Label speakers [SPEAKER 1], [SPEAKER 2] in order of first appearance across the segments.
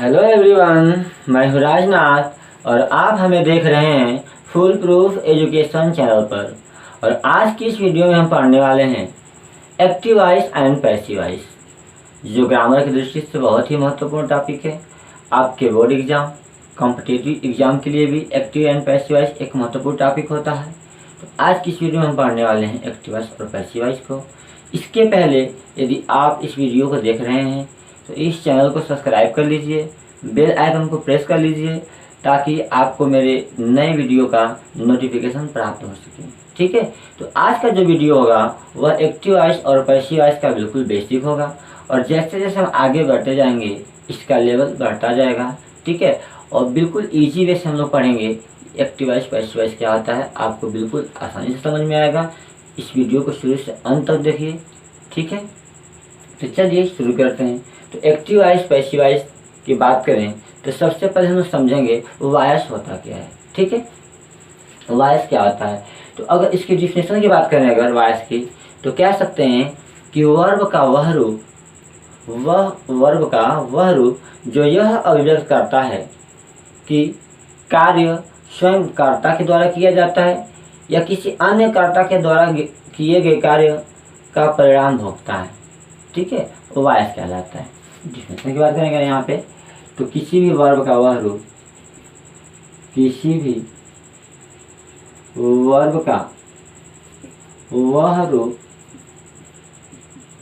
[SPEAKER 1] Hello everyone, मैं हूँ राजनाथ और आप हमें देख रहे हैं फुल प्रूफ एजुकेशन चैनल पर। और आज की इस वीडियो में हम पढ़ने वाले हैं active voice and passive voice, जो ग्रामर की दृष्टि से बहुत ही महत्वपूर्ण टॉपिक है। आपके बोर्ड एग्जाम, कॉम्पिटिटिव एग्जाम के लिए भी एक्टिव एंड पैसिव वॉइस एक महत्वपूर्ण टॉपिक होता है। तो आज की इस वीडियो में हम पढ़ने वाले हैं एक्टिव वॉइस और पैसिव वॉइस को। इसके पहले यदि आप इस वीडियो को देख रहे हैं तो इस चैनल को सब्सक्राइब कर लीजिए, बेल आइकन को प्रेस कर लीजिए ताकि आपको मेरे नए वीडियो का नोटिफिकेशन प्राप्त हो सके। ठीक है, तो आज का जो वीडियो होगा वह एक्टिव वॉइस और पैसिव वॉइस का बिल्कुल बेसिक होगा और जैसे जैसे हम आगे बढ़ते जाएंगे इसका लेवल बढ़ता जाएगा। ठीक है, और बिल्कुल ईजी वे से हम लोग पढ़ेंगे एक्टिव वॉइस पैसिव वॉइस क्या होता है, आपको बिल्कुल आसानी से समझ में आएगा। इस वीडियो को शुरू से अंत तक देखिए। ठीक है, तो चलिए शुरू करते हैं। तो एक्टिव वॉइस पैसिव वॉइस की बात करें तो सबसे पहले हम समझेंगे वॉइस होता क्या है। ठीक है, वॉइस क्या होता है, तो अगर इसकी डिफिनेशन की बात करें अगर वॉइस की, तो कह सकते हैं कि वर्ब का वह रूप जो यह अभिव्यक्त करता है कि कार्य स्वयं कर्ता के द्वारा किया जाता है या किसी अन्य कर्ता के द्वारा किए गए कार्य का परिणाम भोगता है। ठीक है, वॉइस कहलाता है। डिफिनेशन की बात करेंगे यहाँ पे, तो किसी भी वर्ब का वह रूप, किसी भी वर्ब का वह रूप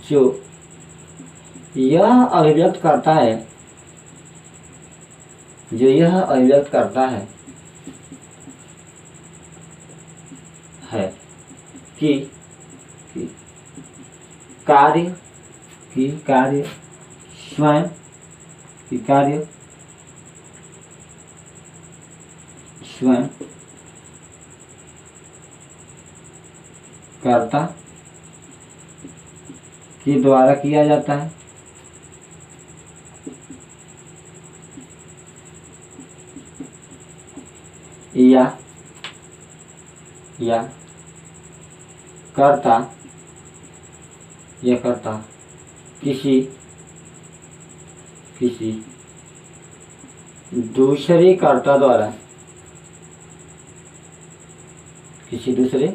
[SPEAKER 1] जो यह अभिव्यक्त करता है, कि कार्य स्वयं कर्ता के द्वारा किया जाता है या कर्ता किसी दूसरे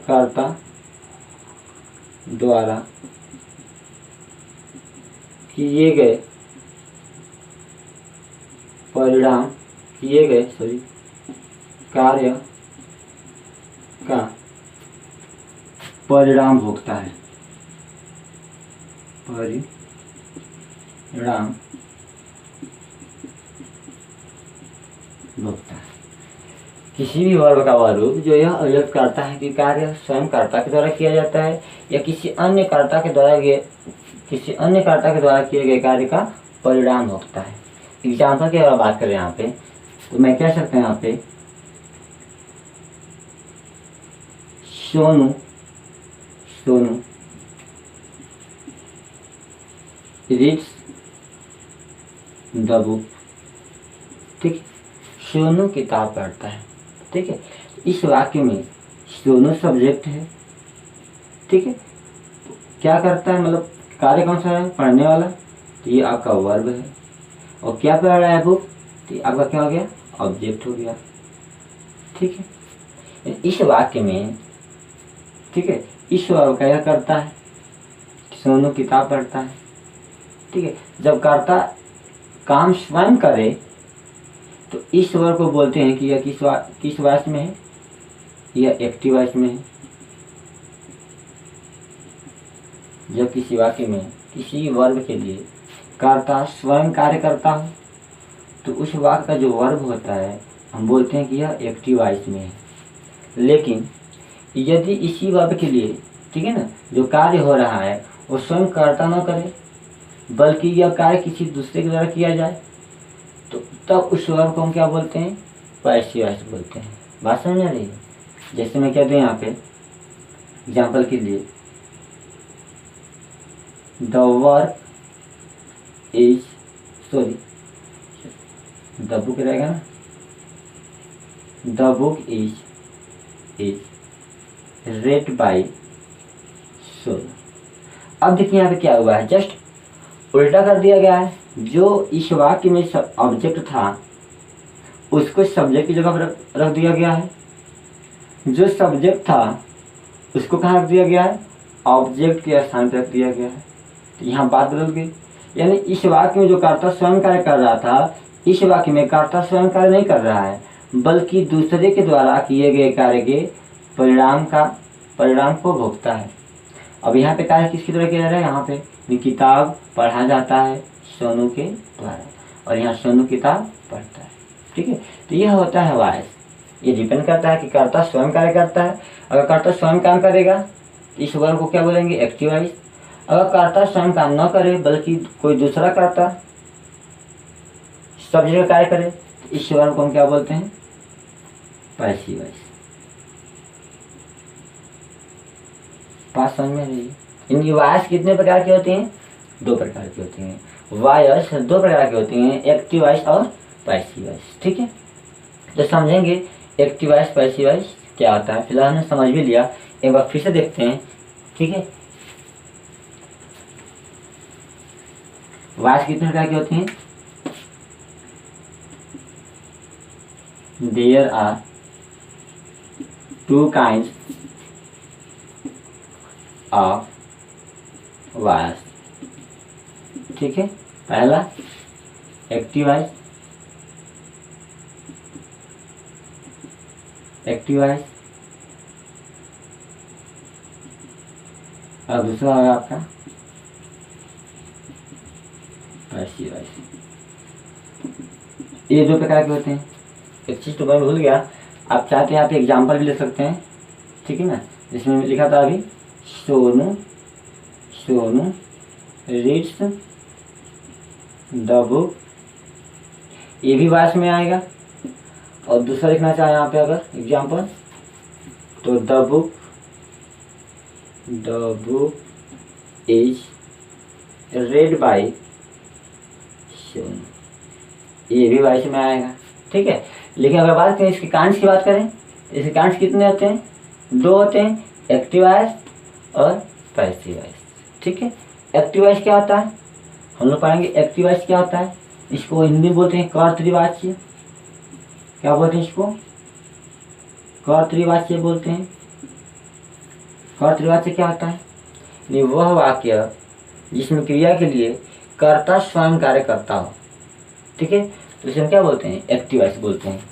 [SPEAKER 1] कर्ता द्वारा किए गए कार्य का परिणाम भोगता है। किसी भी वर्ब का वह रूप जो यह अभिव्यक्त करता है कि कार्य स्वयं कर्ता के द्वारा किया जाता है या किसी अन्य कर्ता के द्वारा किए गए कार्य का परिणाम भोगता है। एग्जाम्पल की अगर बात करें यहाँ पे, तो मैं कह सकता हूँ यहाँ पे सोनू रीड्स द बुक। ठीक, सोनू किताब पढ़ता है। ठीक है, इस वाक्य में सोनू सब्जेक्ट है। ठीक है, क्या करता है, मतलब कार्य कौन सा है, पढ़ने वाला, तो ये आपका वर्ब है। और क्या पढ़ रहा है बुक, तो ये आपका क्या हो गया, ऑब्जेक्ट हो गया। ठीक है, इस वाक्य में, ठीक है, इस वर्ब का यह करता है, सोनू किताब पढ़ता है। ठीक है, जब कर्ता काम स्वयं करे तो इस वर्ब को बोलते हैं कि यह किस वॉइस में है, यह एक्टिव वॉइस में है। जब किसी वाक्य में किसी वर्ब के लिए कर्ता स्वयं कार्य करता हो तो उस वाक्य का जो वर्ब होता है हम बोलते हैं कि यह एक्टिव वॉइस में है। लेकिन यदि इसी वर्ब के लिए, ठीक है ना, जो कार्य हो रहा है वो स्वयं कर्ता न करे बल्कि यह कार्य किसी दूसरे के द्वारा किया जाए, तो तब उस वर्ब को हम क्या बोलते हैं, पैसिव वॉइस बोलते हैं। बात समझ आ रही है। जैसे मैं कहते हैं यहाँ पे एग्जाम्पल के लिए, the work is the book रहेगा ना, the book is red by Sonu. अब देखिए यहाँ पे क्या हुआ है, जस्ट उल्टा कर दिया गया है। जो इस वाक्य में ऑब्जेक्ट था उसको सब्जेक्ट की जगह पर रख दिया गया है, जो सब्जेक्ट था उसको कहाँ रख दिया गया है, ऑब्जेक्ट के स्थान पर रख दिया गया है। तो यहाँ बात बदल गई, यानी इस वाक्य में जो कर्ता स्वयं कार्य कर रहा था, इस वाक्य में कर्ता स्वयं कार्य नहीं कर रहा है, बल्कि दूसरे के द्वारा किए गए कार्य के परिणाम को भोगता है। अब यहाँ पे कार्य किसकी तरह किया जा रहा है, यहाँ पे किताब पढ़ा जाता है सोनू के द्वारा, और यहाँ सोनू किताब पढ़ता है। ठीक है, तो यह होता है वाइस। ये डिपेंड करता है कि कर्ता स्वयं कार्य करता है। अगर कर्ता स्वयं काम करेगा इस वर्ग को क्या बोलेंगे, एक्टिव वॉइस। अगर कर्ता स्वयं काम न करे बल्कि कोई दूसरा कर्ता सब्जेक्ट कार्य करे, इस वर्ग को हम क्या बोलते हैं, पैसिव वॉइस। बात समझ में रही। इनकी वॉइस कितने प्रकार की होती हैं, 2 प्रकार की होती हैं। वॉइस 2 प्रकार की होती हैं, एक्टिव वॉइस और पैसिव वॉइस। ठीक है, तो समझेंगे एक्टिव वॉइस पैसिव वॉइस क्या होता है। फिलहाल हमने समझ भी लिया, एक बार फिर से देखते हैं। ठीक है, वॉइस कितने प्रकार की होती हैं, there are 2 kinds of voice. ठीक है, पहला एक्टिव वॉइस, और दूसरा होगा आपका पैसिव वॉइस। ये 2 प्रकार के होते हैं। एक चीज़ तो मैं भूल गया, आप चाहते हैं आप एग्जाम्पल भी ले सकते हैं। ठीक है ना, जिसमें लिखा था अभी सोनू रीड्स द बुक, ये भी वॉइस में आएगा। और दूसरा लिखना चाहे यहाँ पे अगर एग्जाम्पल, तो the book is read by Sonu, ये भी वॉइस में आएगा। ठीक है, लेकिन अगर बात करें इसके कांच की बात करें, इसके कांच कितने होते हैं, 2 होते हैं, एक्टिव वॉइस और पैसिव वॉइस। ठीक है, एक्टिव वॉइस क्या होता है, हम लोग पढ़ेंगे एक्टिव वॉइस क्या होता है। इसको हिंदी में बोलते हैं कर्तृवाच्य। क्या बोलते हैं इसको, कर्तृवाच्य बोलते हैं। कर्तृवाच्य क्या होता है, ये वह वाक्य जिसमें क्रिया के लिए कर्ता स्वयं कार्य करता हो। ठीक है, तो इसे हम क्या बोलते हैं, एक्टिव वॉइस बोलते हैं।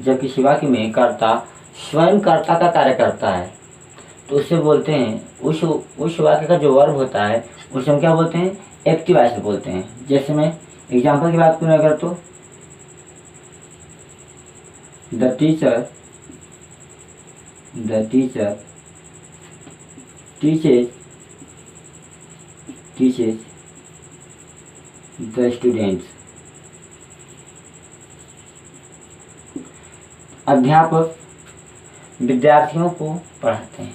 [SPEAKER 1] जब किसी वाक्य में कर्ता स्वयं कर्ता का कार्य करता है तो उसे बोलते हैं, उस वाक्य का जो वर्ब होता है उसे हम क्या बोलते हैं, एक्टिव वॉइस बोलते हैं। जैसे मैं एग्जाम्पल की बात करूँ अगर, तो the teacher teaches the students, अध्यापक विद्यार्थियों को पढ़ाते हैं।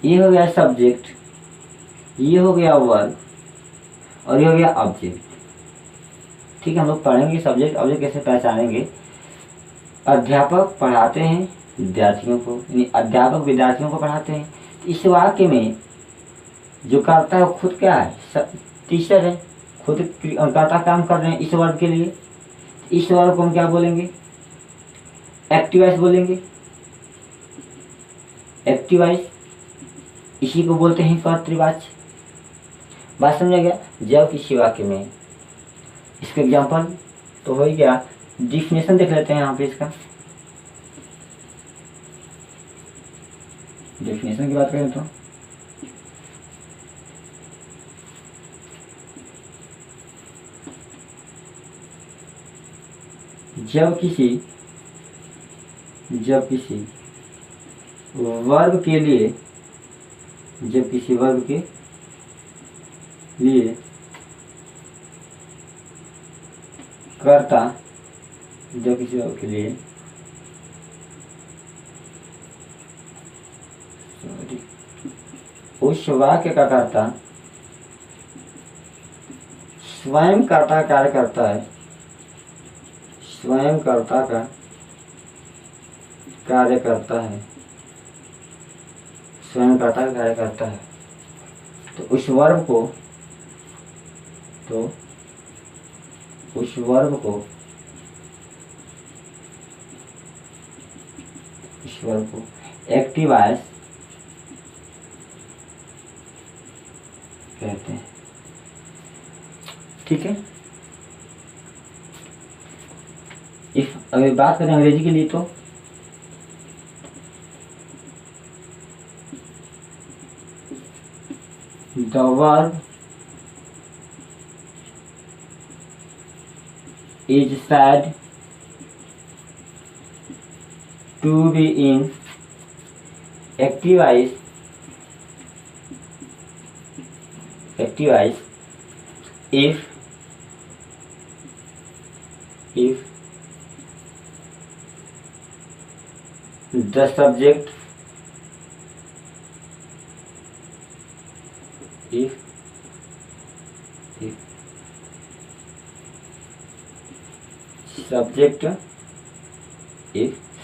[SPEAKER 1] ये हो गया सब्जेक्ट, ये हो गया वर्ब, और ये हो गया ऑब्जेक्ट। ठीक है, हम लोग पढ़ेंगे सब्जेक्ट ऑब्जेक्ट कैसे पहचानेंगे। अध्यापक पढ़ाते हैं विद्यार्थियों को, यानी अध्यापक विद्यार्थियों को पढ़ाते हैं। इस वाक्य में जो करता है वो खुद क्या है, टीचर है, खुद कर्ता काम कर रहे हैं इस वर्ग के लिए। इस वर्ग को हम क्या बोलेंगे, एक्टिव वॉइस बोलेंगे। एक्टिव वॉइस इसी को बोलते हैं कर्तृवाच्य। बात समझ गया। जब किसी वाक्य में, इसका एग्जाम्पल तो हो ही गया, डिफिनेशन देख लेते हैं यहाँ पे। इसका डेफिनेशन की बात करें तो जब किसी वर्ब के लिए कर्ता, उस वाक्य का कर्ता स्वयं कर्ता कार्य करता है, स्वयं कर्ता का कार्य करता है, स्वयं कर्ता का कार्य करता है, तो उस वर्ब को तो उस वर्ब को एक्टिव वॉइस कहते हैं। ठीक है, इफ अगर बात करें अंग्रेजी के लिए तो the verb is said to be in active voice if the subject if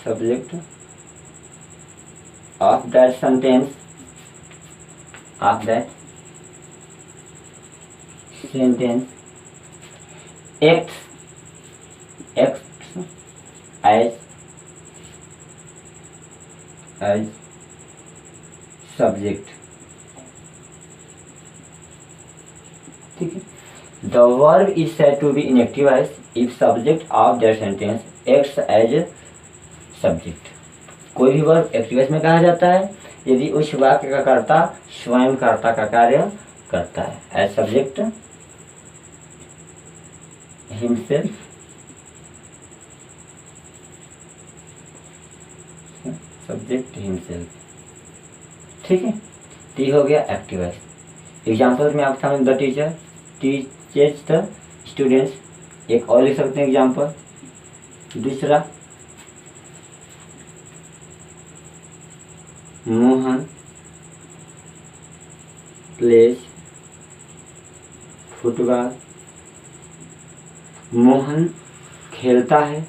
[SPEAKER 1] subject of that sentence acts as subject। ठीक है, the verb is said to be in active voice if subject of that sentence acts as subject. कोई भी verb active voice में कहा जाता है यदि उस वाक्य का कर्ता स्वयं कर्ता का कार्य करता है। As subject himself, subject himself. ठीक है, तो ये हो गया एक्टिव वॉइस। एग्जाम्पल में आपके सामने the teacher teachers the students, एक और लिख सकते हैं एग्जाम्पल। दूसरा, मोहन प्लेज फुटबॉल, मोहन खेलता है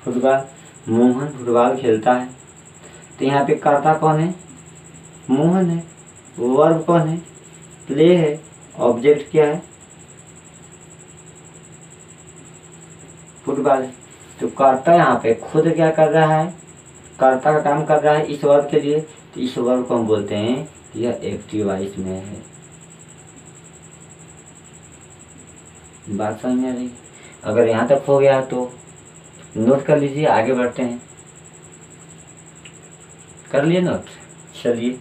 [SPEAKER 1] फुटबॉल, मोहन फुटबॉल खेलता है। तो यहाँ पे कर्ता कौन है? मोहन है। वर्ब कौन है? प्ले है। ऑब्जेक्ट क्या है? फुटबॉल है। तो कर्ता यहाँ पे खुद क्या कर रहा है? कर्ता का काम कर रहा है इस वर्ब के लिए। तो इस वर्ब को हम बोलते हैं यह एक्टिव वॉइस में है। बात समझ में आ रही? अगर यहाँ तक हो गया तो नोट कर लीजिए, आगे बढ़ते हैं। कर लिए नोट? चलिए,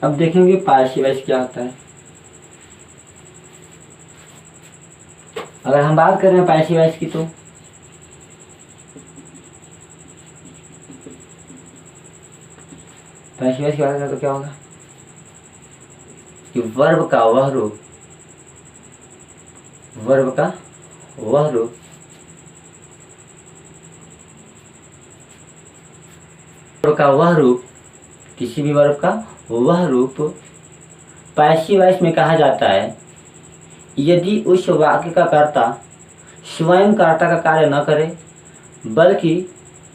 [SPEAKER 1] अब देखेंगे पैसिव वॉइस क्या होता है। अगर हम बात कर रहे हैं पैसिव वॉइस की तो पैसिव वॉइस की बात करें तो क्या होगा कि वर्ब का वह रूप, वर्ब का वह रूप किसी भी वर्ब का वह रूप पैसिव वॉइस में कहा जाता है यदि उस वाक्य का कर्ता स्वयं कर्ता का कार्य न करे बल्कि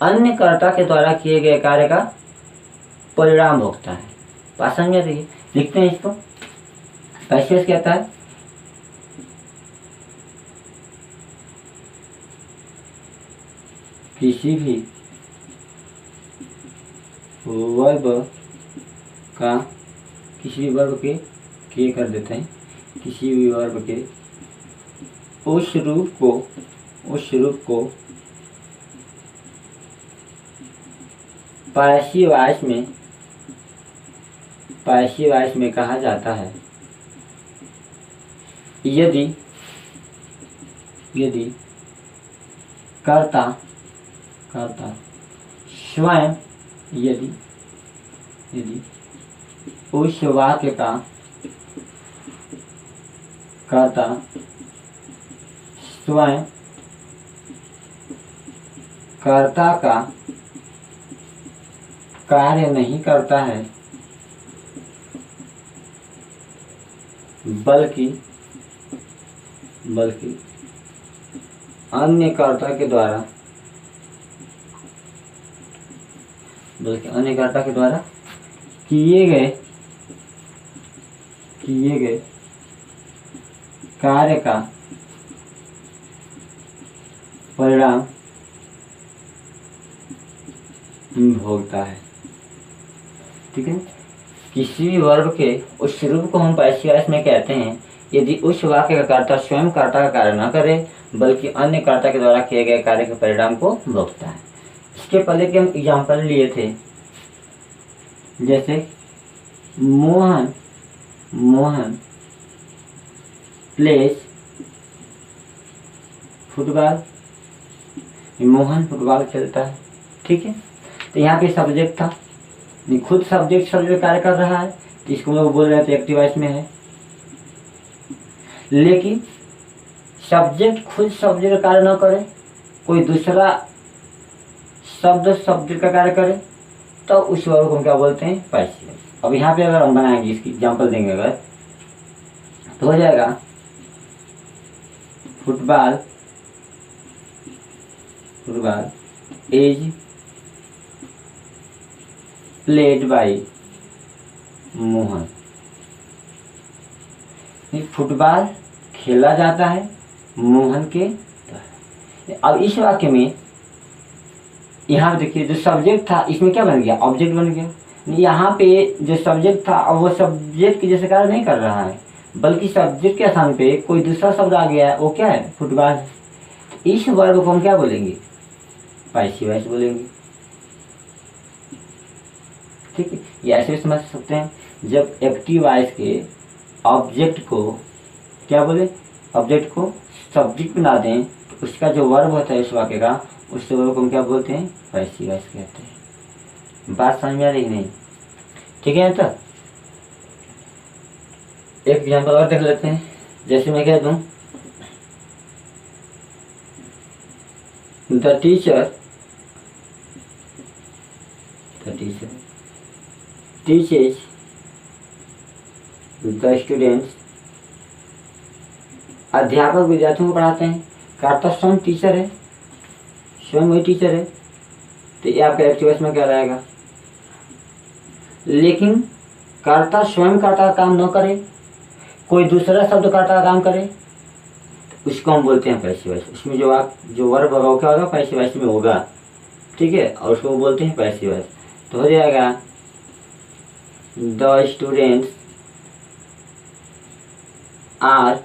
[SPEAKER 1] अन्य कर्ता के द्वारा किए गए कार्य का परिणाम भोगता है। बात समझ रही है? लिखते हैं इसको। पैसिव वॉइस कहता है किसी भी वर्ब के कर देते हैं, किसी भी वर्ब के उस रूप को पैसिव वॉइस में कहा जाता है यदि कर्ता स्वयं यदि उस वाक्य का कर्ता स्वयं कर्ता का कार्य नहीं करता है बल्कि अन्य कर्ता के द्वारा बल्कि अन्य कर्ता के द्वारा किए गए कार्य का परिणाम भोगता है। ठीक है, किसी भी वर्ब के उस रूप को हम पैसिव वॉइस में कहते हैं यदि उस वाक्य का कर्ता स्वयं कर्ता का कार्य न करे बल्कि अन्य कर्ता के द्वारा किए गए कार्य के परिणाम को भोगता है। इसके पहले के हम एग्जाम्पल लिए थे, जैसे Mohan place football, Mohan football खेलता है। ठीक है, तो यहाँ पे सब्जेक्ट था, खुद सब्जेक्ट कार्य कर रहा है, तो इसको लोग बोल रहे थे एक्टिव वॉइस में है। लेकिन सब्जेक्ट खुद सब्जेक्ट कार्य न करे, कोई दूसरा शब्द सब्जेक्ट का कार्य करे, तो उस वर्ब को हम क्या बोलते हैं? Passive voice. अब यहाँ पे अगर हम बनाएंगे, इसकी एग्जाम्पल देंगे अगर, तो हो जाएगा football is played by Mohan. Football खेला जाता है मोहन के द्वारा। अब इस वाक्य में यहाँ पे देखिए, जो सब्जेक्ट था इसमें क्या बन गया? ऑब्जेक्ट बन गया। यहाँ पे जो सब्जेक्ट था अब वो सब्जेक्ट के जैसे कार्य नहीं कर रहा है, बल्कि सब्जेक्ट के स्थान पे कोई दूसरा शब्द आ गया है, वो क्या है? फुटबॉल। इस वर्ब को हम क्या बोलेंगे? पैसिव वॉइस बोलेंगे। ठीक है, ये ऐसे समझ सकते हैं, जब एक्टिव वॉइस के ऑब्जेक्ट को क्या बोले? ऑब्जेक्ट को सब्जेक्ट बना दें तो उसका जो वर्ब होता है इस वाक्य का, उस वर्ब को हम क्या बोलते हैं? पैसिव वॉइस कहते हैं। बात समझ में आ रही नहीं? ठीक है, तो एक एग्जाम्पल और देख लेते हैं। जैसे मैं कह दूं, the teacher teaches the students. अध्यापक विद्यार्थियों को पढ़ाते हैं, कर्ता स्वयं टीचर है, स्वयं वही टीचर है, तो ये आपका एक्टिव वॉइस में क्या रहेगा? लेकिन कर्ता स्वयं कर्ता का काम न करे, कोई दूसरा शब्द कर्ता का काम करे, तो उसको हम बोलते हैं पैसिव वॉइस। उसमें जो वर्ब होगा वो क्या होगा? पैसिव वॉइस में होगा। ठीक है, और उसको बोलते हैं पैसिव वॉइस। तो हो जाएगा the students are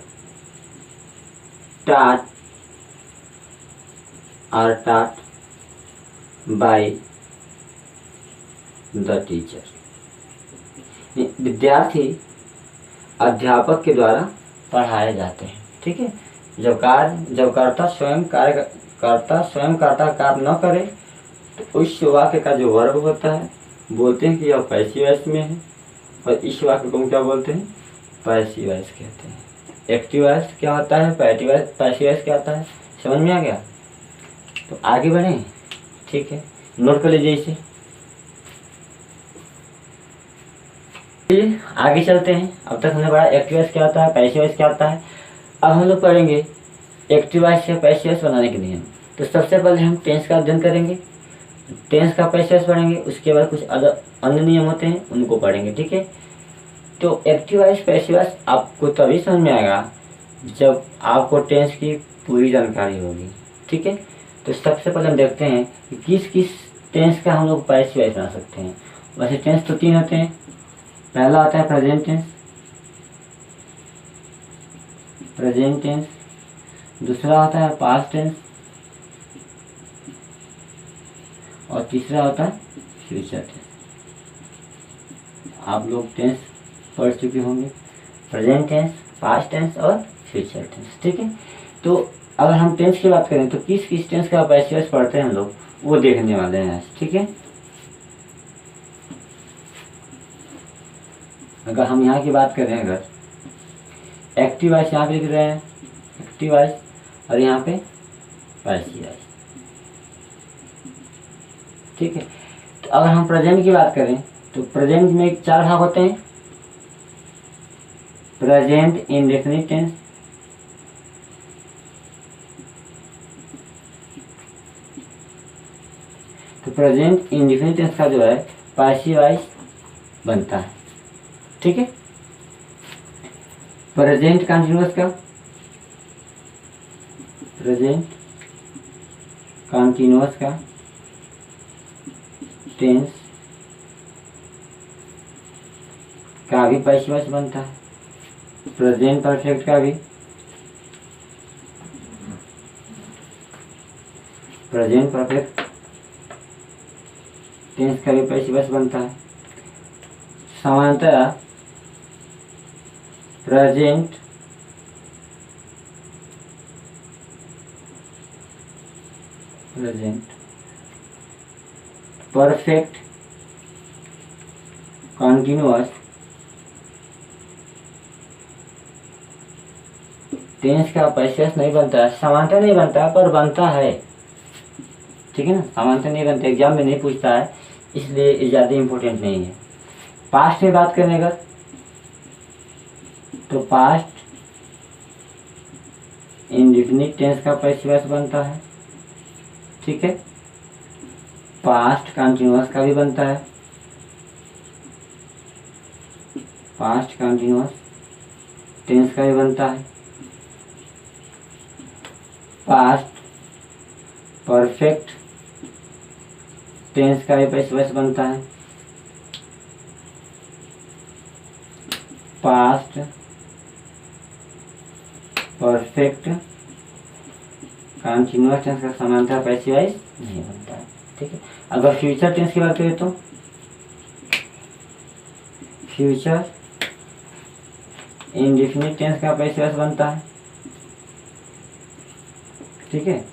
[SPEAKER 1] taught by the teacher. विद्यार्थी अध्यापक के द्वारा पढ़ाए जाते हैं। ठीक है, जब कर्ता स्वयं कर्ता कार्य न करे तो उस वाक्य का जो वर्ब होता है बोलते हैं कि यह पैसिव वॉइस में है, और इस वाक्य को हम क्या बोलते हैं? पैसिव वॉइस कहते हैं। एक्टिव वॉइस क्या होता है? पैसिव वॉइस क्या होता है? समझ में आ गया? तो आगे बढ़ें। ठीक है, नोट कर लीजिए इसे। आगे चलते हैं। अब तक हमने पढ़ा एक्टिव वॉइस क्या होता है, पैसिव वॉइस क्या होता है। अब हम लोग पढ़ेंगे एक्टिव वॉइस से पैसिव वॉइस बनाने के नियम। तो सबसे पहले हम टेंस का अध्ययन करेंगे, टेंस का पैसिव वॉइस पढ़ेंगे, उसके बाद कुछ अन्य नियम होते हैं उनको पढ़ेंगे। ठीक है, तो एक्टिव वॉइस पैसिव वॉइस आपको तभी समझ में आएगा जब आपको टेंस की पूरी जानकारी होगी। ठीक है, तो सबसे पहले हम देखते हैं कि किस किस टेंस का हम लोग पैसिव वॉइस बना सकते हैं। वैसे टेंस तो 3 होते हैं। पहला आता है प्रेजेंट टेंस, दूसरा होता है पास्ट टेंस, और तीसरा होता है फ्यूचर टेंस। आप लोग टेंस पढ़ चुके होंगे, प्रेजेंट टेंस, पास्ट टेंस और फ्यूचर टेंस। ठीक है, तो अगर हम टेंस की बात करें तो किस किस टेंस का पैसिव वॉइस पढ़ते हैं हम लोग, वो देखने वाले हैं आज। ठीक है, अगर हम यहाँ की बात करें, अगर एक्टिव वॉइस यहाँ पे लिख रहे हैं एक्टिव वॉइस, और यहाँ पे पैसिव वॉइस। ठीक है, तो अगर हम प्रेजेंट की बात करें तो प्रेजेंट में 4 भाग होते हैं। प्रेजेंट इंडेफिनिट टेंस, तो प्रेजेंट इंडेफिनिट टेंस का जो है पैसिव वॉइस बनता है। ठीक है, प्रेजेंट कंटिन्यूअस का टेंस का भी पैसिव वॉइस बनता है। प्रेजेंट परफेक्ट का भी टेंस का भी पैसिव वॉइस बनता है। सामान्यतः प्रेजेंट परफेक्ट कंटिन्यूअस टेंस का पैसिव वॉइस नहीं बनता है। सामान्यतः नहीं बनता है, पर बनता है। ठीक है ना, सामान्यतः नहीं बनता, एग्जाम में नहीं पूछता है, इसलिए ये ज़्यादा इम्पोर्टेंट नहीं है। पास्ट में बात करने का तो पास्ट इंडेफिनिट टेंस का पैसिव वॉइस बनता है। ठीक है, पास्ट कंटिन्यूअस का भी बनता है। पास्ट कंटिन्यूअस टेंस का भी बनता है। पास्ट परफेक्ट टेंस का भी पैसिव वॉइस बनता है। पास्ट परफेक्ट कंटिन्यूअस टेंस का समानता पैसिव वॉइस नहीं बनता है। ठीक है, अगर फ्यूचर टेंस की बात करें तो फ्यूचर इंडेफिनिट टेंस का पैसिव वॉइस बनता है। ठीक है,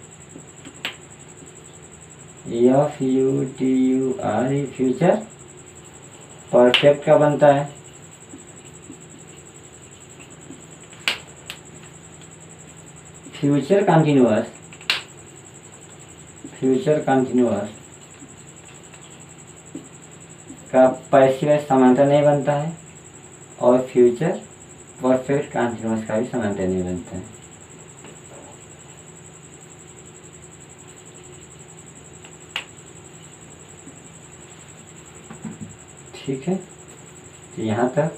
[SPEAKER 1] FUTURE फ्यूचर परफेक्ट का बनता है। फ्यूचर कंटिन्यूअस का पैसिव वॉइस समानता नहीं बनता है, और फ्यूचर परफेक्ट कंटिन्यूअस का भी समानता नहीं बनता है। ठीक है, तो यहाँ तक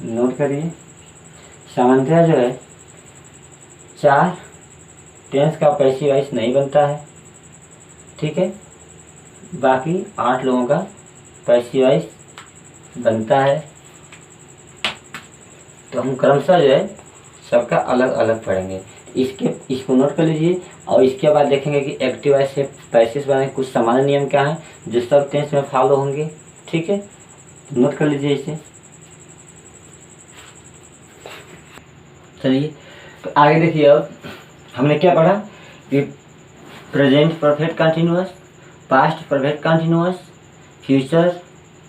[SPEAKER 1] नोट करिए। सामान्यतः जो है 4 टेंस का पैसिव वॉइस नहीं बनता है। ठीक है, बाकी 8 लोगों का पैसिव वॉइस बनता है। तो हम क्रमशः जो है सबका अलग अलग पढ़ेंगे। इसको नोट कर लीजिए, और इसके बाद देखेंगे कि एक्टिव वॉइस से पैसिव बनाने के कुछ सामान्य नियम क्या हैं जो सब टेंस में फॉलो होंगे। ठीक है, तो नोट कर लीजिए इसे। चलिए, तो आगे देखिए। अब हमने क्या पढ़ा कि present perfect continuous, past perfect continuous, future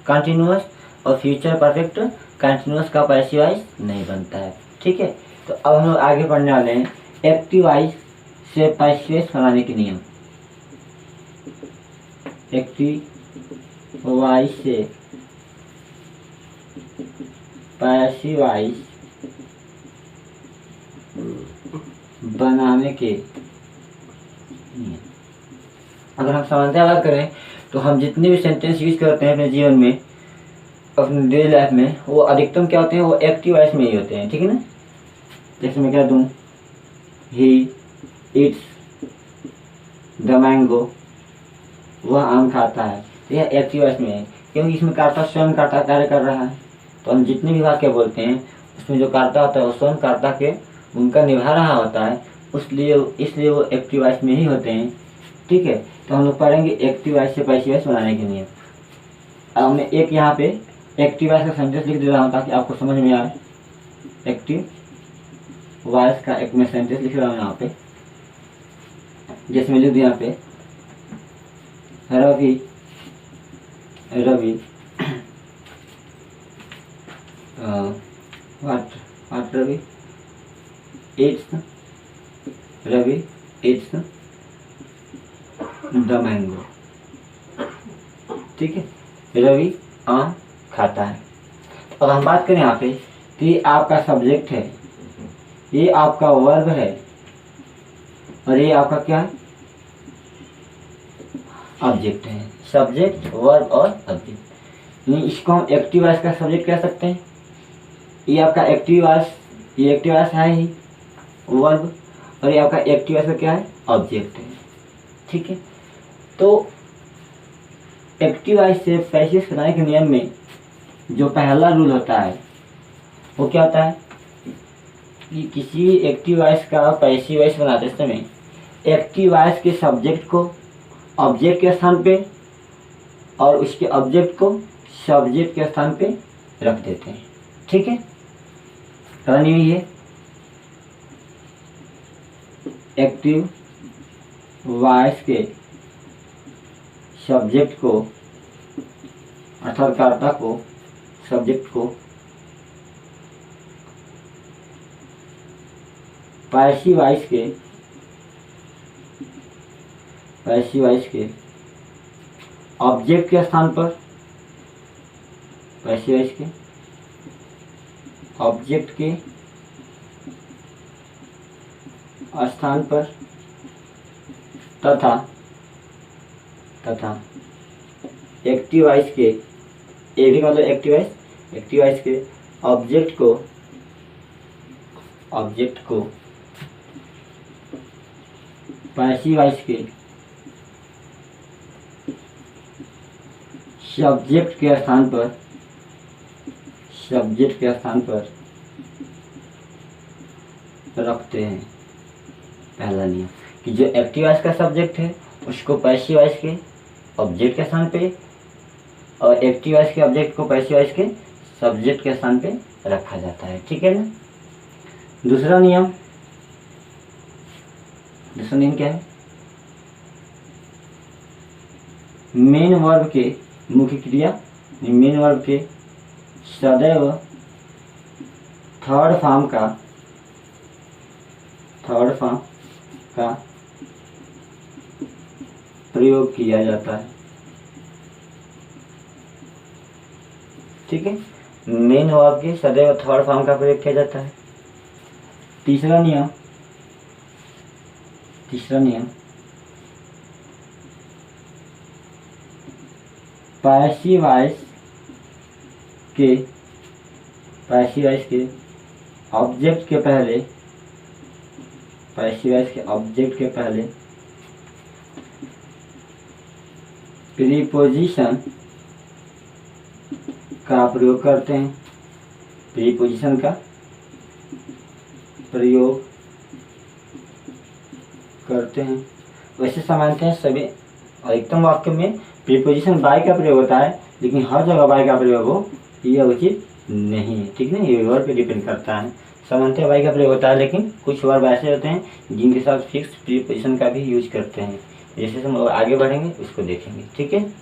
[SPEAKER 1] continuous और फ्यूचर परफेक्ट कंटिन्यूअस का पैसिव वॉइस नहीं बनता है। ठीक है, तो अब हम लोग आगे पढ़ने वाले हैं एक्टिव वॉइस से पैसिव वॉइस बनाने के नियम। एक्टिव वॉइस से पैसिव वॉइस बनाने के नियम। अगर हम सामान्यतः बात करें तो हम जितने भी सेंटेंस यूज करते हैं अपने जीवन में, अपने डेली लाइफ में, वो अधिकतम क्या होते हैं, वो एक्टिव वॉइस में ही होते हैं। ठीक है ना, जैसे मैं कह दूँ ही इट्स द मैंगो, वह आम खाता है, तो यह एक्टिव वॉइस में है, क्योंकि इसमें कर्ता स्वयं कर्ता कार्य कर रहा है। तो हम जितने भी वाक्य बोलते हैं उसमें जो कर्ता होता है वो स्वयं कर्ता के भूमिका निभा रहा होता है, इसलिए वो एक्टिव वॉइस में ही होते हैं। ठीक है, तो हम लोग पढ़ेंगे एक्टिव वॉइस से पैसिव वॉइस बनाने के नियम। अब मैं एक यहाँ पे एक्टिव वॉइस का सेंटेंस लिख दे रहा हूँ ताकि आपको समझ में आए। एक्टिव वॉइस का एक मैं सेंटेंस लिख रहा हूँ यहाँ पे, जैसे मैं लिख दिया यहाँ पे Ravi what Ravi eats the mango. ठीक है, रवि आम खाता है। अब हम बात करें यहाँ पे कि ये आपका सब्जेक्ट है, ये आपका वर्ब है, और ये आपका क्या है, ऑब्जेक्ट है, सब्जेक्ट वर्ब और ऑब्जेक्ट। इसको हम एक्टिव वॉइस का सब्जेक्ट कह सकते हैं। ये आपका एक्टिव वॉइस, ये एक्टिव वॉइस है ही वर्ब, और ये आपका एक्टिव वॉइस का क्या है, ऑब्जेक्ट है। ठीक है, तो एक्टिव वॉइस से पैसिव बनाने के नियम में जो पहला रूल होता है वो क्या होता है कि किसी भी एक्टिव वॉइस का पैसिव वॉइस बनाते समय एक्टिव वॉइस के सब्जेक्ट को ऑब्जेक्ट के स्थान पे और उसके ऑब्जेक्ट को सब्जेक्ट के स्थान पे रख देते हैं। ठीक है, रन हुई है। एक्टिव वॉइस के सब्जेक्ट को अर्थात कर्ता को, सब्जेक्ट को पैसिव वॉइस के ऑब्जेक्ट के स्थान पर, पैसिव वॉइस के ऑब्जेक्ट के स्थान पर तथा एक्टिव वॉइस के, ये भी मतलब एक्टिव वॉइस के ऑब्जेक्ट को पैसिव वॉइस के सब्जेक्ट के स्थान पर रखते हैं। पहला नियम कि जो एक्टिव वॉइस का सब्जेक्ट है उसको पैसिव वॉइस के ऑब्जेक्ट के स्थान पे और एक्टिव वॉइस के ऑब्जेक्ट को पैसिव वॉइस के सब्जेक्ट के स्थान पे रखा जाता है। ठीक है ना। दूसरा नियम क्या है, मेन वर्ब के मुख्य क्रिया, मेन वर्ब के सदैव थर्ड फॉर्म का प्रयोग किया जाता है। ठीक है, मेन वर्ब के सदैव थर्ड फॉर्म का प्रयोग किया जाता है। तीसरा नियम पैसिव वॉइस के ऑब्जेक्ट के पहले, पैसिव वॉइस के ऑब्जेक्ट के पहले प्रीपोजिशन का प्रयोग करते हैं। प्रीपोजिशन का प्रयोग करते हैं। वैसे सामान्यतः सभी अधिकतम वाक्य में प्रीपोजिशन बाय का प्रयोग होता है, लेकिन हर जगह बाय का प्रयोग हो यह उचित नहीं है। ठीक है, ये वर्ब पे डिपेंड करता है। सामान्यतः बाय का प्रयोग होता है, लेकिन कुछ वर्ब ऐसे होते हैं जिनके साथ फिक्स प्रीपोजिशन का भी यूज करते हैं। जैसे हम आगे बढ़ेंगे उसको देखेंगे। ठीक है,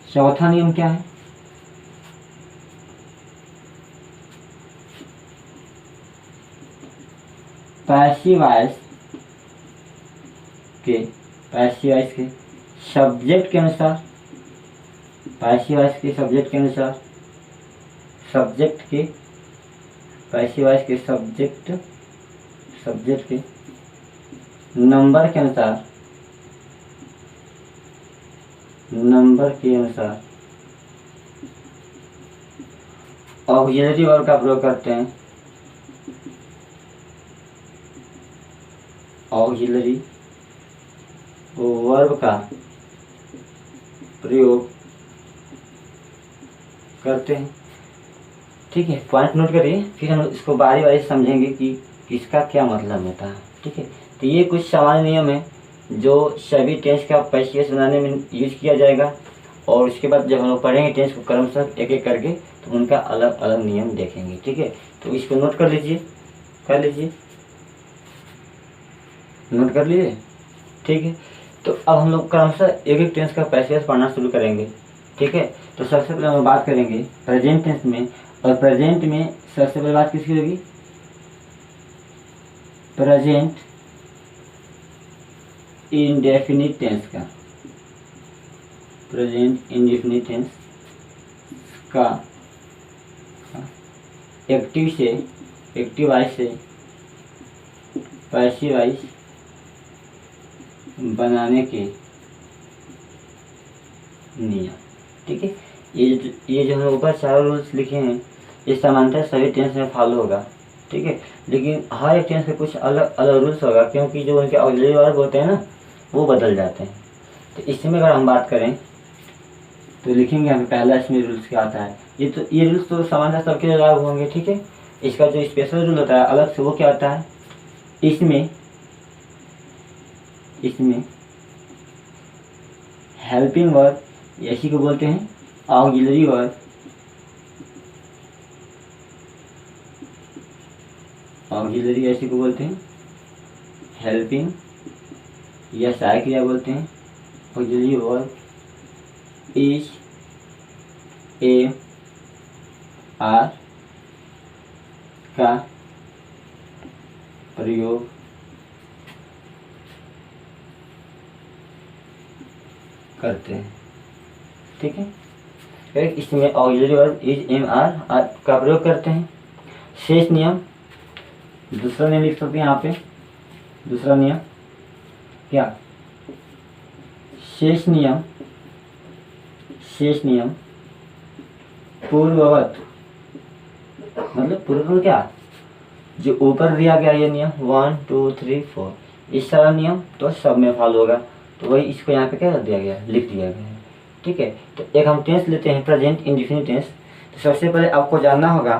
[SPEAKER 1] चौथा नियम क्या है, पैसिव वॉइस के सब्जेक्ट के अनुसार, पैसिव वॉइस के सब्जेक्ट के अनुसार, पैसिव वॉइस के सब्जेक्ट के नंबर के अनुसार ऑक्सिलरी वर्ब का प्रयोग करते हैं। ऑक्सिलरी वर्ब का प्रयोग करते हैं। ठीक है, पॉइंट नोट करिए, फिर हम इसको बारी बारी समझेंगे कि किसका क्या मतलब होता है। ठीक है, तो ये कुछ सामान्य नियम है जो सभी टेंस का पैसिव वॉइस बनाने में यूज किया जाएगा, और उसके बाद जब हम लोग पढ़ेंगे टेंस को क्रमशः एक एक करके तो उनका अलग अलग नियम देखेंगे। ठीक है, तो इसको नोट कर लीजिए, नोट कर लिए। ठीक है, तो अब हम लोग क्रमशः एक एक टेंस का पैसिव वॉइस पढ़ना शुरू करेंगे। ठीक है, तो सबसे पहले हम बात करेंगे प्रेजेंट टेंस में, और प्रेजेंट में सबसे पहले बात किसकी होगी, प्रेजेंट इंडेफिनिट टेंस का। प्रेजेंट इंडेफिनिट टेंस का एक्टिव वॉइस से पैसिव वॉइस बनाने के नियम। ठीक है, ये जो हम ऊपर चारों रूल्स लिखे हैं ये सामान्यतः सभी टेंस में फॉलो होगा। ठीक है, लेकिन हर एक टेंस के कुछ अलग अलग रूल्स होगा, क्योंकि जो उनके ऑक्सिलरी वर्ब होते हैं ना वो बदल जाते हैं। तो इसमें अगर हम बात करें तो लिखेंगे यहाँ पे पहला इसमें रूल्स क्या आता है। ये रूल्स तो सामान्यतः सबके लिए लागू होंगे। ठीक है, इसका जो स्पेशल रूल होता है अलग से वो क्या होता है, इसमें हेल्पिंग वर्ब इसी को बोलते हैं ऑक्सिलरी वर्ब। ऑक्सिलरी ऐसी को बोलते हैं हेल्पिंग या सहायक क्रिया बोलते हैं। Auxiliary verb is a are का प्रयोग करते हैं। ठीक है, एक इसमें auxiliary verb is am are का प्रयोग करते हैं। शेष नियम, दूसरा नियम लिख सकते हैं यहाँ पे। दूसरा नियम क्या, शेष नियम पूर्ववत, मतलब पूर्व क्या, जो ऊपर दिया गया ये नियम 1 2 3 4 इस सारा नियम तो सब में फॉलो होगा, तो वही इसको यहाँ पे क्या कर दिया गया, लिख दिया गया है। ठीक है, तो एक हम टेंस लेते हैं प्रेजेंट इंडेफिनिट टेंस। तो सबसे पहले आपको जानना होगा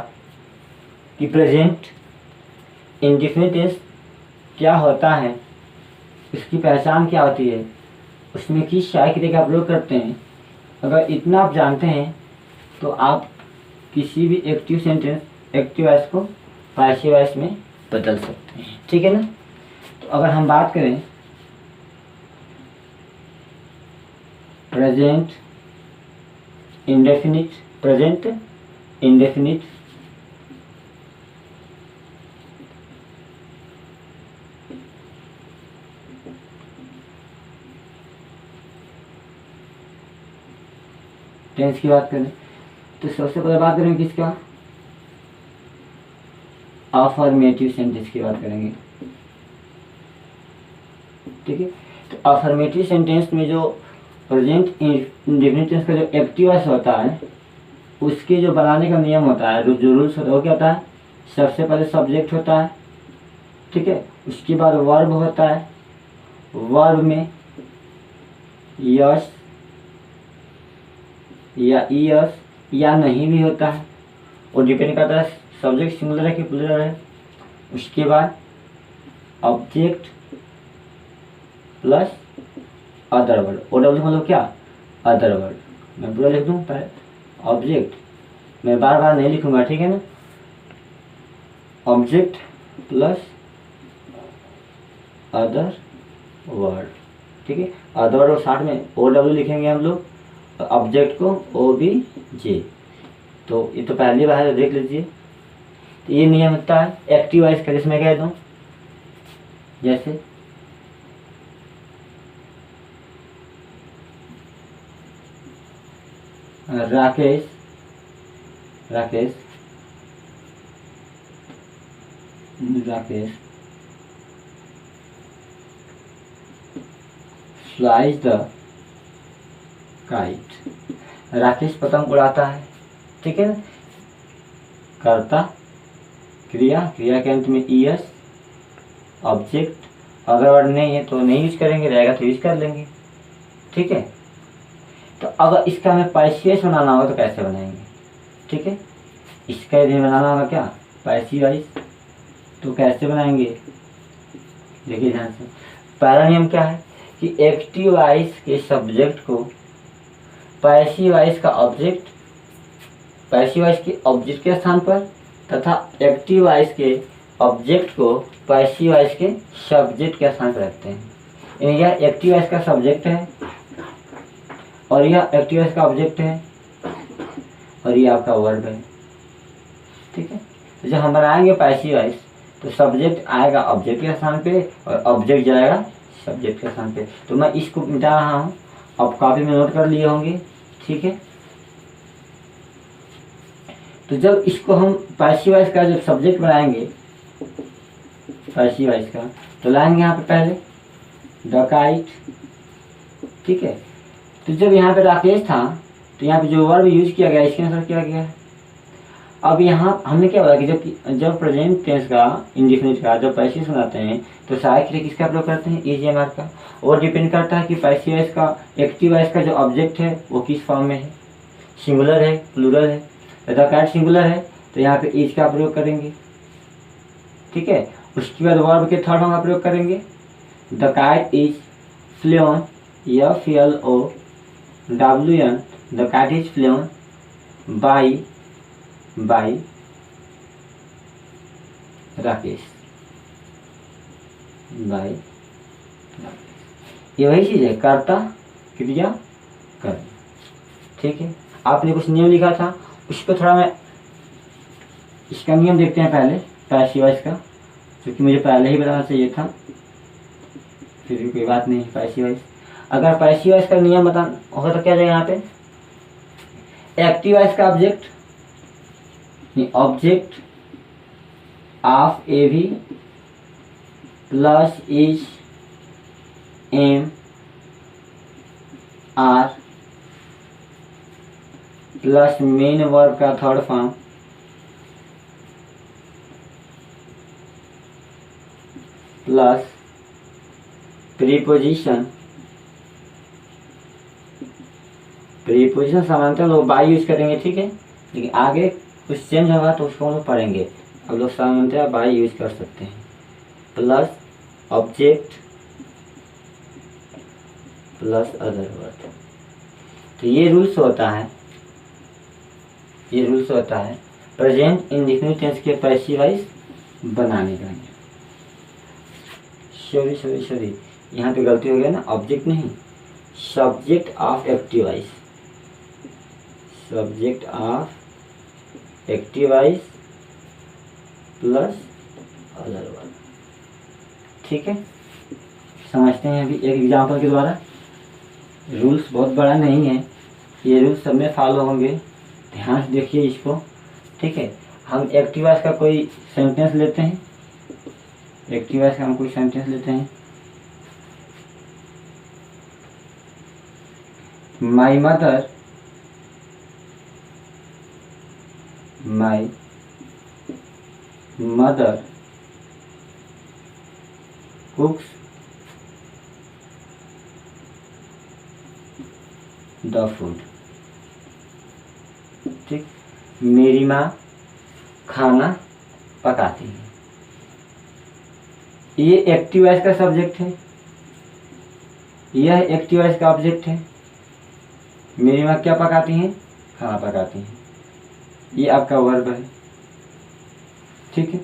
[SPEAKER 1] कि प्रेजेंट इंडेफिनिट टेंस क्या होता है, उसकी पहचान क्या होती है, उसमें किस सहायक क्रिया का प्रयोग करते हैं। अगर इतना आप जानते हैं तो आप किसी भी एक्टिव सेंटेंस एक्टिव वॉइस को पैसिव वॉइस में बदल सकते हैं। ठीक है ना, तो अगर हम बात करें प्रेजेंट इंडेफिनिट टेंस की बात करें तो सबसे पहले बात करेंगे किसका, अफर्मेटिव सेंटेंस की बात करेंगे। ठीक है, तो अफर्मेटिव सेंटेंस में जो प्रेजेंट इंडेफिनिट टेंस का जो एक्टिव वॉइस होता है उसके जो बनाने का नियम होता है, जो रूल्स होता है वो क्या होता है, सबसे पहले सब्जेक्ट होता है। ठीक है, उसके बाद वर्ब होता है, वर्ब में यस या ईएस या नहीं भी होता है, वो डिपेंड करता है सब्जेक्ट सिंगुलर है कि प्लूरल है। उसके बाद object plus other word, OW मतलब क्या, अदर वर्ड। मैं पूरा लिख दूँ पहले, ऑब्जेक्ट मैं बार बार नहीं लिखूंगा। ठीक है ना, ऑब्जेक्ट प्लस अदर वर्ड। ठीक है, अदर वर्ड और साथ में OW लिखेंगे हम लोग, ऑब्जेक्ट को OBJ। तो ये तो पहली बार है, देख लीजिए। तो ये नियम होता है एक्टिव वॉइस का, जिसमें कह दूँ जैसे Rakesh flies the kite, Rakesh पतंग उड़ाता है। ठीक है ना, कर्ता क्रिया के अंत में ES, ऑब्जेक्ट, अगर वर्ड नहीं है तो नहीं यूज करेंगे, रहेगा तो यूज कर लेंगे। ठीक है, तो अगर इसका हमें पैसिव वॉइस बनाना होगा तो कैसे बनाएंगे। ठीक है, इसका यदि बनाना होगा क्या, पैसिव वॉइस, तो कैसे बनाएंगे, देखिए ध्यान से। पहला नियम क्या है कि एक्टिव वॉइस के सब्जेक्ट को पैसिव वॉइस का ऑब्जेक्ट, पैसिव वॉइस के ऑब्जेक्ट के स्थान पर, तथा एक्टिव वॉइस के ऑब्जेक्ट को पैसिव वॉइस के सब्जेक्ट के स्थान पर रखते हैं। यह एक्टिव वॉइस का सब्जेक्ट है और यह एक्टिव वॉइस का ऑब्जेक्ट है और ये आपका वर्ब है। ठीक है, तो जब हम बनाएंगे पैसिव वॉइस तो सब्जेक्ट आएगा ऑब्जेक्ट के स्थान पे और ऑब्जेक्ट जाएगा सब्जेक्ट के स्थान पे। तो मैं इसको मिटा रहा हूँ, आप कॉपी में नोट कर लिए होंगे। ठीक है, तो जब इसको हम पैसिव वॉइस का जब सब्जेक्ट बनाएंगे पैसिव वॉइस का, तो लाएंगे यहाँ पे पहले द काइट। ठीक है, तो जब यहाँ पे राकेश था तो यहाँ पे जो वर्ब यूज किया गया इसके अनुसार किया गया है। अब यहाँ हमने क्या बोला कि जब प्रेजेंट टेंस का इंडिफिनिट का जब पैसिव सुनाते हैं तो सहायक क्रिया किसका प्रयोग करते हैं, इज एम आर का। और डिपेंड करता है कि पैसिव वॉइस का एक्टिव वॉइस का जो ऑब्जेक्ट है वो किस फॉर्म में है, सिंगुलर है प्लूरल है। द काइट सिंगुलर है तो यहाँ पे इज का प्रयोग करेंगे। ठीक है, उसके बाद वर्ब के थर्ड फॉर्म का प्रयोग करेंगे। The kite is phloem, FLOWN, the kite is phloem by Rakesh, ये वही चीज़ है, कर्ता क्रिया कर्म। ठीक है, आपने कुछ नियम लिखा था उसको थोड़ा मैं इसका नियम देखते हैं पहले पैसिव वॉइस का, क्योंकि मुझे पहले ही बताना चाहिए था, फिर भी कोई बात नहीं। पैसिव वॉइस, अगर पैसिव वॉइस का नियम बता होगा तो क्या जाएगा यहाँ पे, एक्टिव वॉइस का ऑब्जेक्ट ऑफ ए भी plus is am are plus main verb का थर्ड फॉर्म प्लस प्रीपोजिशन सामान्यतः लोग बाई यूज करेंगे। ठीक है, लेकिन आगे कुछ चेंज होगा तो उसको हम लोग पढ़ेंगे। अब लोग सामान्यतः बाई यूज कर सकते हैं। Plus object plus other word. तो ये रूल्स होता है प्रेजेंट इंडेफिनिट टेंस के पैसिव वॉइस बनाने का। सॉरी यहाँ पे गलती हो गया ना, ऑब्जेक्ट नहीं, subject of active voice, subject of active voice plus other word. ठीक है, समझते हैं अभी एक एग्जांपल के द्वारा। रूल्स बहुत बड़ा नहीं है, ये रूल्स सब में फॉलो होंगे, ध्यान से देखिए इसको। ठीक है, हम एक्टिव वॉइस का कोई सेंटेंस लेते हैं, एक्टिव वॉइस का हम कोई सेंटेंस लेते हैं। My mother कुक्स the food. ठीक, मेरी माँ खाना पकाती है। ये एक्टिव वॉइस का सब्जेक्ट है, यह एक्टिव वॉइस का ऑब्जेक्ट है। मेरी माँ क्या पकाती हैं, खाना पकाती हैं, ये आपका वर्ब है। ठीक है,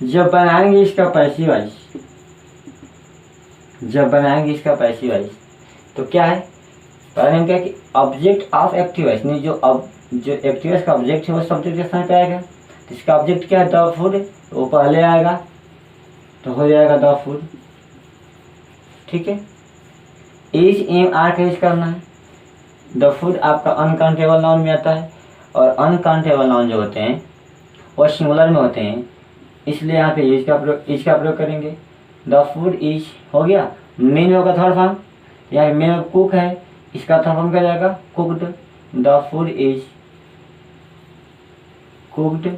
[SPEAKER 1] जब बनाएंगे इसका पैसिव वॉइस, तो क्या है, पहले हम क्या कि ऑब्जेक्ट ऑफ एक्टिव वॉइस, नहीं जो एक्टिव वॉइस का ऑब्जेक्ट है वो सब्जेक्ट के स्थान पे आएगा। तो इसका ऑब्जेक्ट क्या है, द फूड, तो वो पहले आएगा तो हो जाएगा द फूड। ठीक है, इज एम आर का यूज करना है। द फूड आपका अनकाउंटेबल नाउन में आता है, और अनकाउंटेबल नाउन जो होते हैं वो सिंगुलर में होते हैं, इसलिए यहाँ पे इज का प्रयोग करेंगे। द फूड इज हो गया, मेन वर्ब का थर्ड फॉर्म, यहाँ मेन वर्ब कुक है, इसका थर्ड फॉर्म क्या जाएगा, cooked. The food is cooked.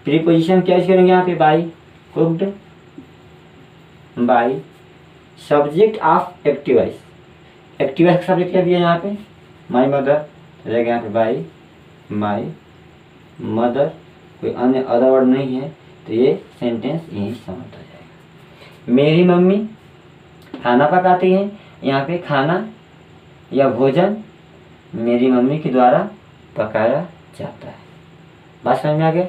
[SPEAKER 1] Preposition क्या यूज करेंगे यहाँ पे, by, cooked by subject of active voice. Active voice का सब्जेक्ट क्या दिया यहाँ पे, माई मदर, रहेगा यहाँ पे बाई माई मदर, कोई अन्य अदर वर्ड नहीं है, तो ये सेंटेंस यही समाप्त हो जाएगा। मेरी मम्मी खाना पकाती हैं, यहाँ पे खाना या भोजन मेरी मम्मी के द्वारा पकाया जाता है। बात समझ में आ गया?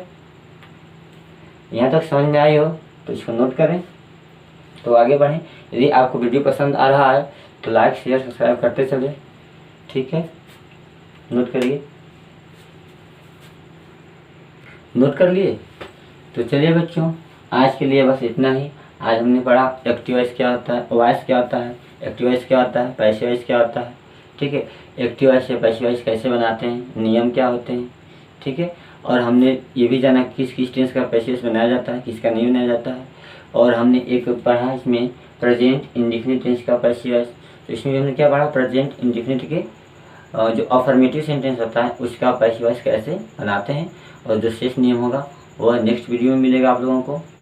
[SPEAKER 1] यहाँ तक समझ में आई हो तो इसको नोट करें, तो आगे बढ़ें। यदि आपको वीडियो पसंद आ रहा है तो लाइक शेयर सब्सक्राइब करते चले। ठीक है, नोट करिए, नोट कर लिए? तो चलिए बच्चों, आज के लिए बस इतना ही। आज हमने पढ़ा एक्टिव वॉइस क्या होता है, वॉइस क्या होता है, एक्टिव वॉइस क्या होता है, पैसिव वॉइस क्या होता है। ठीक है, एक्टिव वॉइस से पैसिव वॉइस कैसे बनाते हैं, नियम क्या होते हैं। ठीक है, और हमने ये भी जाना किस किस टेंस का पैसिव वॉइस बनाया जाता है, किसका नहीं बनाया जाता है। और हमने एक पढ़ा इसमें प्रेजेंट इंडेफिनिट टेंस का पैसिव वॉइस। तो इसमें हमने क्या पढ़ा, प्रेजेंट इंडेफिनिट के जो अफर्मेटिव सेंटेंस होता है उसका पैसिव वॉइस कैसे बनाते हैं, और जो शेष नियम होगा वह नेक्स्ट वीडियो में मिलेगा आप लोगों को।